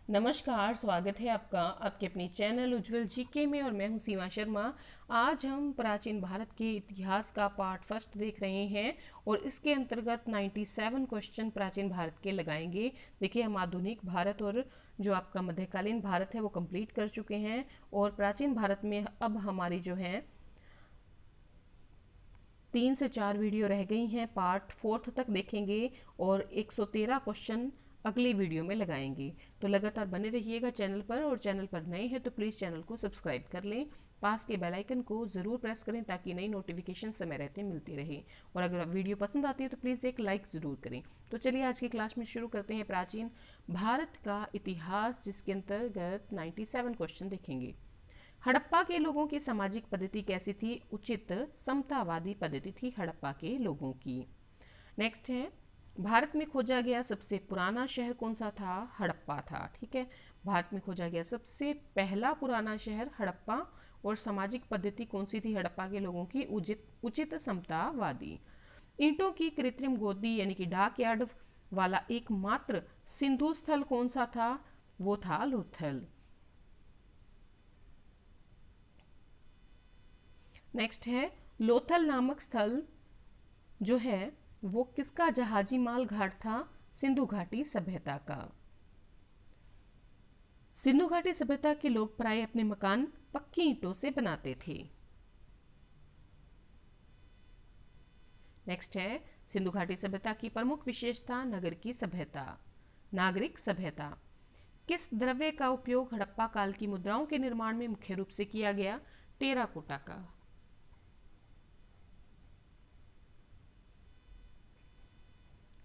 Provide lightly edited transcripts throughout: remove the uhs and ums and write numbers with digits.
नमस्कार, स्वागत है आपका आपके अपने चैनल उज्जवल जीके में और मैं हूं सीमा शर्मा। आज हम प्राचीन भारत के इतिहास का पार्ट फर्स्ट देख रहे हैं और इसके अंतर्गत 97 क्वेश्चन प्राचीन भारत के लगाएंगे। देखिए, हम आधुनिक भारत और जो आपका मध्यकालीन भारत है वो कंप्लीट कर चुके हैं और प्राचीन भारत में अब हमारी जो है 3 से 4 वीडियो रह गई हैं। पार्ट फोर्थ तक देखेंगे और 113 क्वेश्चन अगली वीडियो में लगाएंगे। तो लगातार बने रहिएगा चैनल पर, और चैनल पर नए हैं तो प्लीज़ चैनल को सब्सक्राइब कर लें। पास के बेल आइकन को ज़रूर प्रेस करें ताकि नई नोटिफिकेशन समय रहते मिलती रहे। और अगर वीडियो पसंद आती है तो प्लीज़ एक लाइक ज़रूर करें। तो चलिए आज की क्लास में शुरू करते हैं प्राचीन भारत का इतिहास, जिसके अंतर्गत 97 क्वेश्चन देखेंगे। हड़प्पा के लोगों की सामाजिक पद्धति कैसी थी? उचित समतावादी पद्धति थी हड़प्पा के लोगों की। नेक्स्ट है, भारत में खोजा गया सबसे पुराना शहर कौन सा था? हड़प्पा था। ठीक है, भारत में खोजा गया सबसे पहला पुराना शहर हड़प्पा। और सामाजिक पद्धति कौन सी थी हड़प्पा के लोगों की? उचित समतावादी। ईंटों की कृत्रिम गोदी यानी कि डाक यार्ड वाला एकमात्र सिंधु स्थल कौन सा था? वो था लोथल। नेक्स्ट है, लोथल नामक स्थल जो है वो किसका जहाजी माल घाट था? सिंधु घाटी सभ्यता का। सिंधु घाटी सभ्यता के लोग प्राय अपने मकान पक्की ईंटों से बनाते थे। नेक्स्ट है, सिंधु घाटी सभ्यता की प्रमुख विशेषता नगर की सभ्यता, नागरिक सभ्यता। किस द्रव्य का उपयोग हड़प्पा काल की मुद्राओं के निर्माण में मुख्य रूप से किया गया? टेराकोटा का।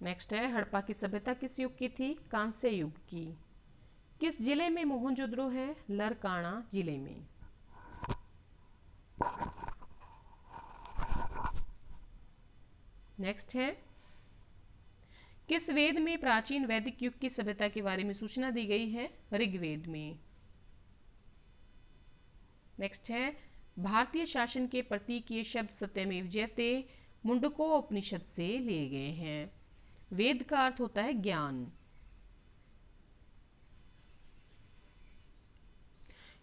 नेक्स्ट है, हड़प्पा की सभ्यता किस युग की थी? कांस्य युग की। किस जिले में मोहनजोदड़ो है? लरकाना जिले में। नेक्स्ट है, किस वेद में प्राचीन वैदिक युग की सभ्यता के बारे में सूचना दी गई है? ऋग्वेद में। नेक्स्ट है, भारतीय शासन के प्रतीक ये शब्द सत्यमेव जयते मुंडको उपनिषद से लिए गए हैं। वेद का अर्थ होता है ज्ञान।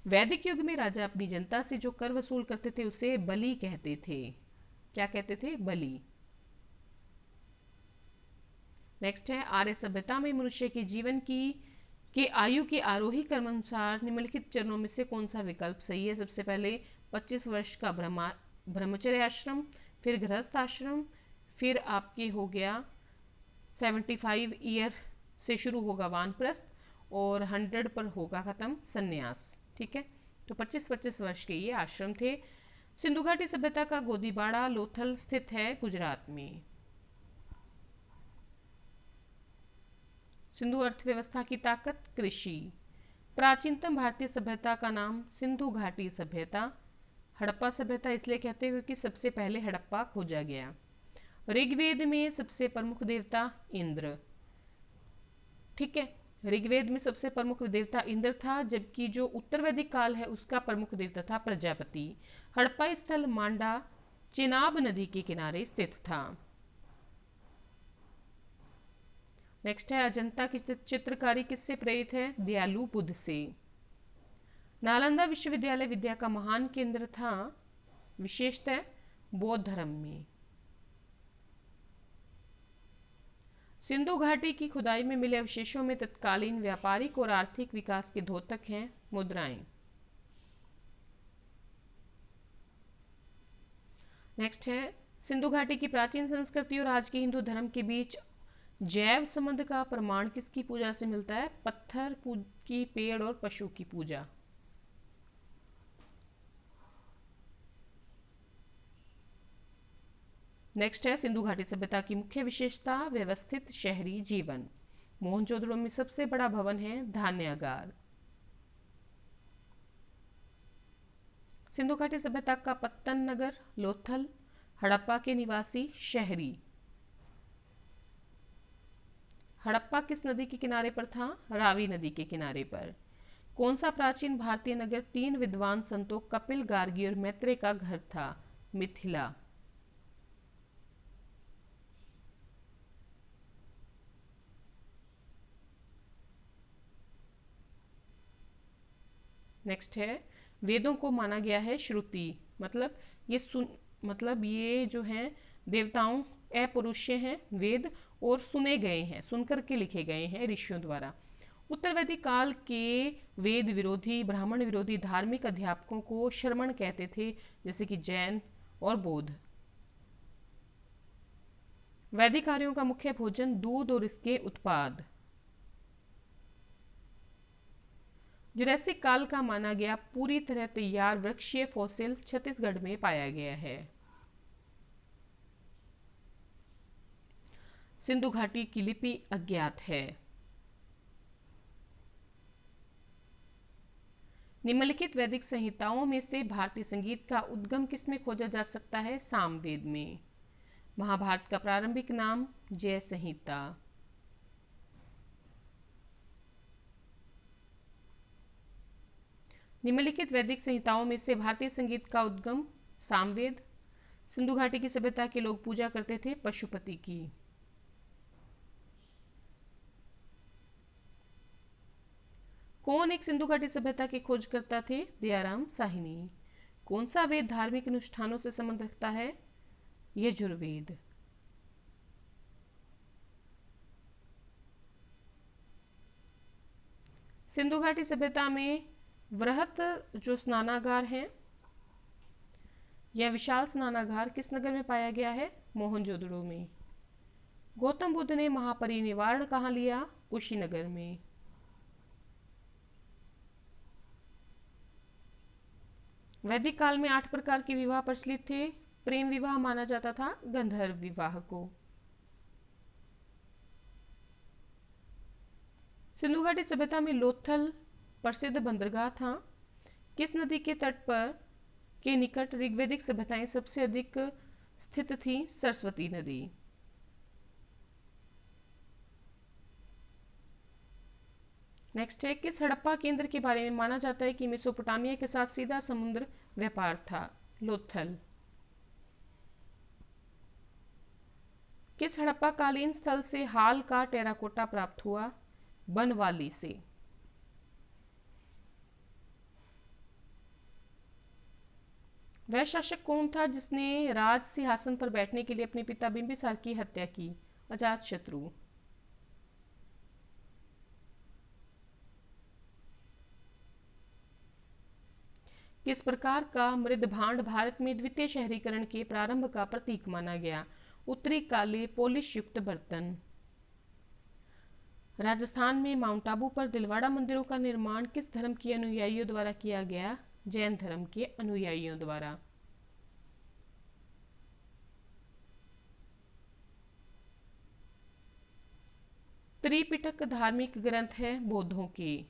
वैदिक युग में राजा अपनी जनता से जो कर वसूल करते थे उसे बलि कहते थे। क्या कहते थे? बलि। नेक्स्ट है, आर्य सभ्यता में मनुष्य के जीवन की के आयु के आरोही क्रम अनुसार निम्नलिखित चरणों में से कौन सा विकल्प सही है? सबसे पहले 25 वर्ष का ब्रह्मचर्य आश्रम, फिर गृहस्थ आश्रम, फिर आपके हो गया 75 ईयर से शुरू होगा वानप्रस्थ और 100 पर होगा खत्म संन्यास। ठीक है, तो 25-25 वर्ष के ये आश्रम थे। सिंधु घाटी सभ्यता का गोदीबाड़ा लोथल स्थित है गुजरात में। सिंधु अर्थव्यवस्था की ताकत कृषि। प्राचीनतम भारतीय सभ्यता का नाम सिंधु घाटी सभ्यता। हड़प्पा सभ्यता इसलिए कहते हैं क्योंकि सबसे पहले हड़प्पा खोजा गया। ऋग्वेद में सबसे प्रमुख देवता इंद्र। ठीक है, ऋग्वेद में सबसे प्रमुख देवता इंद्र था, जबकि जो उत्तर वैदिक काल है उसका प्रमुख देवता था प्रजापति। हड़प्पा स्थल मांडा चेनाब नदी के किनारे स्थित था। नेक्स्ट है, अजंता की चित्रकारी किससे प्रेरित है? दयालु बुद्ध से। नालंदा विश्वविद्यालय विद्या का महान केंद्र था, विशेषतः बौद्ध धर्म में। सिंधु घाटी की खुदाई में मिले अवशेषों में तत्कालीन व्यापारिक और आर्थिक विकास के द्योतक हैं मुद्राएं। नेक्स्ट है, सिंधु घाटी की प्राचीन संस्कृति और आज के हिंदू धर्म के बीच जैव संबंध का प्रमाण किसकी पूजा से मिलता है? पत्थर की, पेड़ और पशु की पूजा। नेक्स्ट है, सिंधु घाटी सभ्यता की मुख्य विशेषता व्यवस्थित शहरी जीवन। मोहनजोदड़ो में सबसे बड़ा भवन है धान्यागार। सिंधु घाटी सभ्यता का पत्तन नगर लोथल। हड़प्पा के निवासी शहरी। हड़प्पा किस नदी के किनारे पर था? रावी नदी के किनारे पर। कौन सा प्राचीन भारतीय नगर 3 विद्वान संतों कपिल, गार्गी और मैत्रेय का घर था? मिथिला। नेक्स्ट है, वेदों को माना गया है श्रुति, मतलब ये जो है देवताओं अपरुष्य हैं वेद, और सुने गए हैं, सुनकर के लिखे गए हैं ऋषियों द्वारा। उत्तर वैदिक काल के वेद विरोधी, ब्राह्मण विरोधी धार्मिक अध्यापकों को श्रमण कहते थे, जैसे कि जैन और बौद्ध। वैदिक आर्यों का मुख्य भोजन दूध और इसके उत्पाद। जुरैसिक काल का माना गया पूरी तरह तैयार वृक्षीय फॉसिल छत्तीसगढ़ में पाया गया है। सिंधु घाटी की लिपि अज्ञात है। निम्नलिखित वैदिक संहिताओं में से भारतीय संगीत का उद्गम किसमें खोजा जा सकता है? सामवेद में। महाभारत का प्रारंभिक नाम जय संहिता। निम्नलिखित वैदिक संहिताओं में से भारतीय संगीत का उद्गम सामवेद। सिंधु घाटी की सभ्यता के लोग पूजा करते थे पशुपति की। कौन एक सिंधु घाटी सभ्यता के खोजकर्ता थे? दयाराम साहिनी। कौन सा वेद धार्मिक अनुष्ठानों से संबंध रखता है? यजुर्वेद। सिंधु घाटी सभ्यता में वृहत जो स्नानागार है, यह विशाल स्नानागार किस नगर में पाया गया है? मोहनजोदड़ो में। गौतम बुद्ध ने महापरिनिर्वाण कहाँ लिया? कुशीनगर में। वैदिक काल में 8 प्रकार के विवाह प्रचलित थे। प्रेम विवाह माना जाता था गंधर्व विवाह को। सिंधु घाटी सभ्यता में लोथल प्रसिद्ध बंदरगाह था। किस नदी के तट पर के निकट ऋग्वैदिक सभ्यताएं सबसे अधिक स्थित थी? सरस्वती नदी। नेक्स्ट है, किस हड़प्पा केंद्र के बारे में माना जाता है कि मेसोपोटामिया के साथ सीधा समुद्र व्यापार था? लोथल। किस हड़प्पा कालीन स्थल से हाल का टेराकोटा प्राप्त हुआ? बनवाली से। वह शासक कौन था जिसने राज सिंहासन पर बैठने के लिए अपने पिता बिंबिसार की हत्या की? अजातशत्रु। किस प्रकार का मृदभांड भारत में द्वितीय शहरीकरण के प्रारंभ का प्रतीक माना गया? उत्तरी काले पॉलिश युक्त बर्तन। राजस्थान में माउंट आबू पर दिलवाड़ा मंदिरों का निर्माण किस धर्म के अनुयायियों द्वारा किया गया? जैन धर्म के अनुयायियों द्वारा। त्रिपिटक धार्मिक ग्रंथ है बौद्धों के।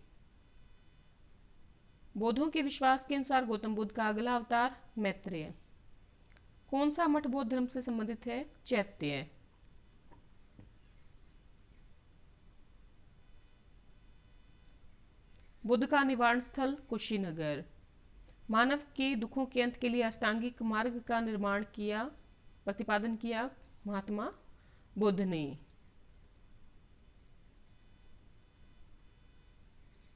बौद्धों के विश्वास के अनुसार गौतम बुद्ध का अगला अवतार मैत्रेय। कौन सा मठ बौद्ध धर्म से संबंधित है? चैत्य। बुद्ध का निवारण स्थल कुशीनगर। मानव के दुखों के अंत के लिए अष्टांगिक मार्ग का प्रतिपादन किया महात्मा बुद्ध ने।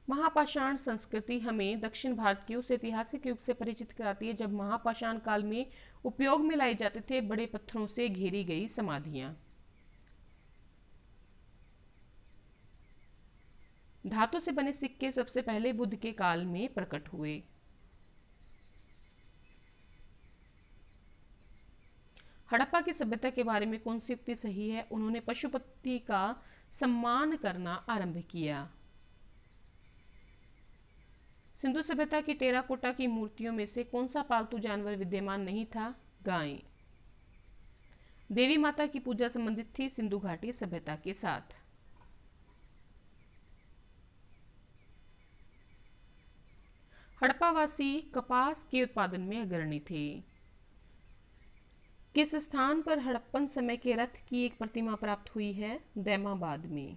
महापाषाण संस्कृति हमें दक्षिण भारत के उस ऐतिहासिक युग से परिचित कराती है जब महापाषाण काल में उपयोग में लाए जाते थे बड़े पत्थरों से घेरी गई समाधियां। धातु से बने सिक्के सबसे पहले बुद्ध के काल में प्रकट हुए। हड़प्पा की सभ्यता के बारे में कौन सी युक्ति सही है? उन्होंने पशुपति का सम्मान करना आरंभ किया। सिंधु सभ्यता की टेराकोटा की मूर्तियों में से कौन सा पालतू जानवर विद्यमान नहीं था? गाय। देवी माता की पूजा संबंधित थी सिंधु घाटी सभ्यता के साथ। हड़प्पावासी कपास के उत्पादन में अग्रणी थे। किस स्थान पर हड़प्पन समय के रथ की एक प्रतिमा प्राप्त हुई है? दैमाबाद में।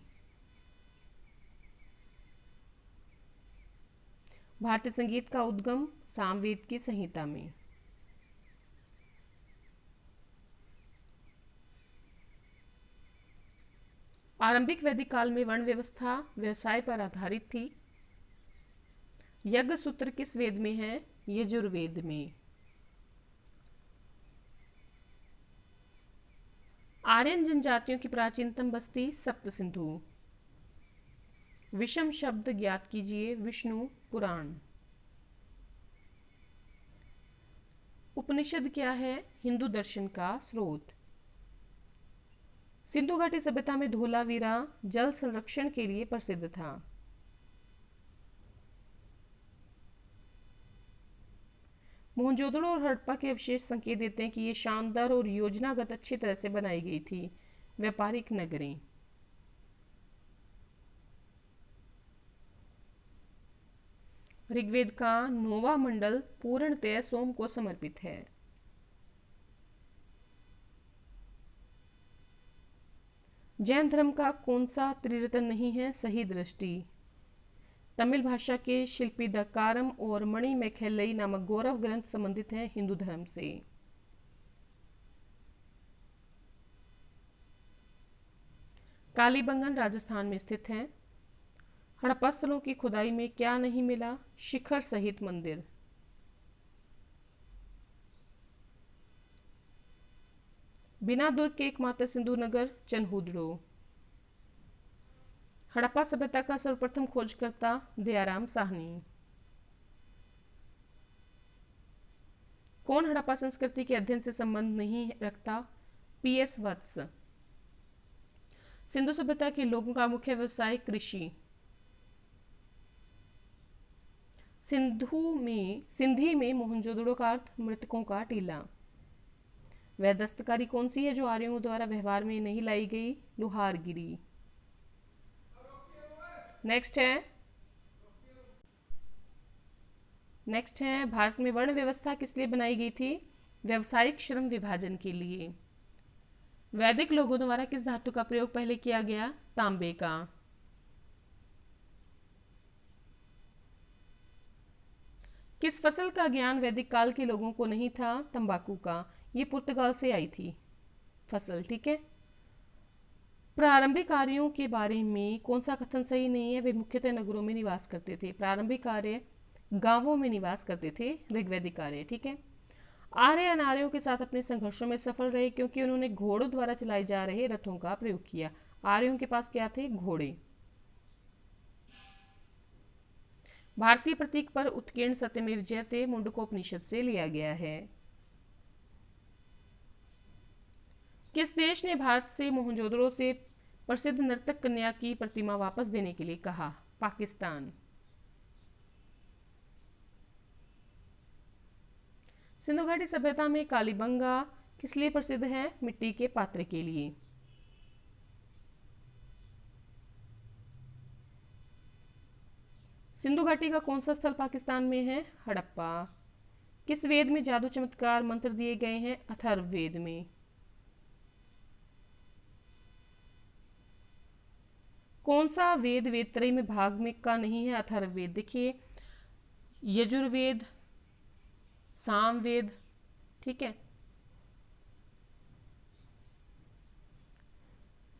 भारतीय संगीत का उद्गम सामवेद की संहिता में। आरंभिक वैदिक काल में वर्ण व्यवस्था व्यवसाय पर आधारित थी। यज्ञ सूत्र किस वेद में है? यजुर्वेद में। आर्यन जनजातियों की प्राचीनतम बस्ती सप्त सिंधु। विषम शब्द ज्ञात कीजिए। विष्णु पुराण। उपनिषद क्या है? हिंदू दर्शन का स्रोत। सिंधु घाटी सभ्यता में धोलावीरा जल संरक्षण के लिए प्रसिद्ध था। मोहनजोदड़ो और हड़प्पा के अवशेष संकेत देते हैं कि ये शानदार और योजनागत अच्छी तरह से बनाई गई थी व्यापारिक नगरें। ऋग्वेद का 9वां मंडल पूर्णतः सोम को समर्पित है। जैन धर्म का कौन सा त्रिरत्न नहीं है? सही दृष्टि। तमिल भाषा के शिल्पी दक्कारम और मणि मैखेलई नामक गौरव ग्रंथ संबंधित हैं हिंदू धर्म से। कालीबंगन राजस्थान में स्थित है। हड़प्पा स्थलों की खुदाई में क्या नहीं मिला? शिखर सहित मंदिर। बिना दुर्ग के एकमात्र सिंधु नगर चनहुद्रो। हड़प्पा सभ्यता का सर्वप्रथम खोजकर्ता दयाराम साहनी। कौन हड़प्पा संस्कृति के अध्ययन से संबंध नहीं रखता? पीएस वत्स। सिंधु सभ्यता के लोगों का मुख्य व्यवसाय कृषि। सिंधी में मोहनजोदड़ो का अर्थ मृतकों का टीला। वह दस्तकारी कौन सी है जो आर्यों द्वारा व्यवहार में नहीं लाई गई? लुहारगिरी। नेक्स्ट है भारत में वर्ण व्यवस्था किस लिए बनाई गई थी? व्यवसायिक श्रम विभाजन के लिए। वैदिक लोगों द्वारा किस धातु का प्रयोग पहले किया गया? तांबे का। किस फसल का ज्ञान वैदिक काल के लोगों को नहीं था? तंबाकू का। ये पुर्तगाल से आई थी फसल, ठीक है। प्रारंभिक आर्यों के बारे में कौन सा कथन सही नहीं है? वे मुख्यतः नगरों में निवास करते थे। प्रारंभिक आर्य गांवों में निवास करते थे। ऋग्वैदिक आर्य, ठीक है। आर्य अनार्यों के साथ अपने संघर्षों में सफल रहे क्योंकि उन्होंने घोड़ों द्वारा चलाए जा रहे रथों का प्रयोग किया। आर्यों के पास क्या थे? घोड़े। भारतीय प्रतीक पर उत्कीर्ण सत्यमेव जयते मुंडकोपनिषद से लिया गया है। किस देश ने भारत से मोहनजोदड़ो से प्रसिद्ध नर्तक कन्या की प्रतिमा वापस देने के लिए कहा? पाकिस्तान। सिंधु घाटी सभ्यता में कालीबंगा किस लिए प्रसिद्ध है? मिट्टी के पात्र के लिए। सिंधु घाटी का कौन सा स्थल पाकिस्तान में है? हड़प्पा। किस वेद में जादू चमत्कार मंत्र दिए गए हैं? अथर्ववेद में। कौन सा वेद वेदत्रयी में भाग में का नहीं है? अथर्ववेद। देखिए, यजुर्वेद, सामवेद, ठीक है,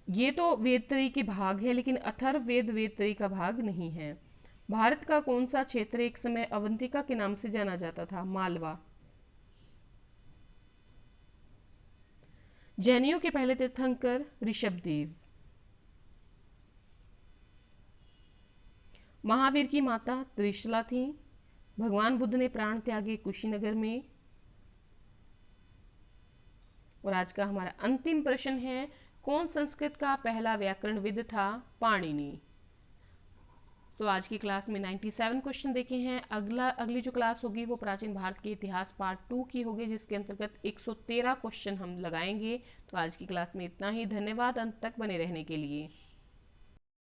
ये तो वेदत्रयी के भाग है, लेकिन अथर्ववेद वेदत्रयी का भाग नहीं है। भारत का कौन सा क्षेत्र एक समय अवंतिका के नाम से जाना जाता था? मालवा। जैनियों के पहले तीर्थंकर ऋषभदेव। महावीर की माता त्रिशला थी। भगवान बुद्ध ने प्राण त्यागे कुशीनगर में। और आज का हमारा अंतिम प्रश्न है, कौन संस्कृत का पहला व्याकरणविद था? पाणिनि। तो आज की क्लास में 97 क्वेश्चन देखे हैं। अगली जो क्लास होगी वो प्राचीन भारत के इतिहास पार्ट 2 की होगी, जिसके अंतर्गत 113 क्वेश्चन हम लगाएंगे। तो आज की क्लास में इतना ही। धन्यवाद अंत तक बने रहने के लिए।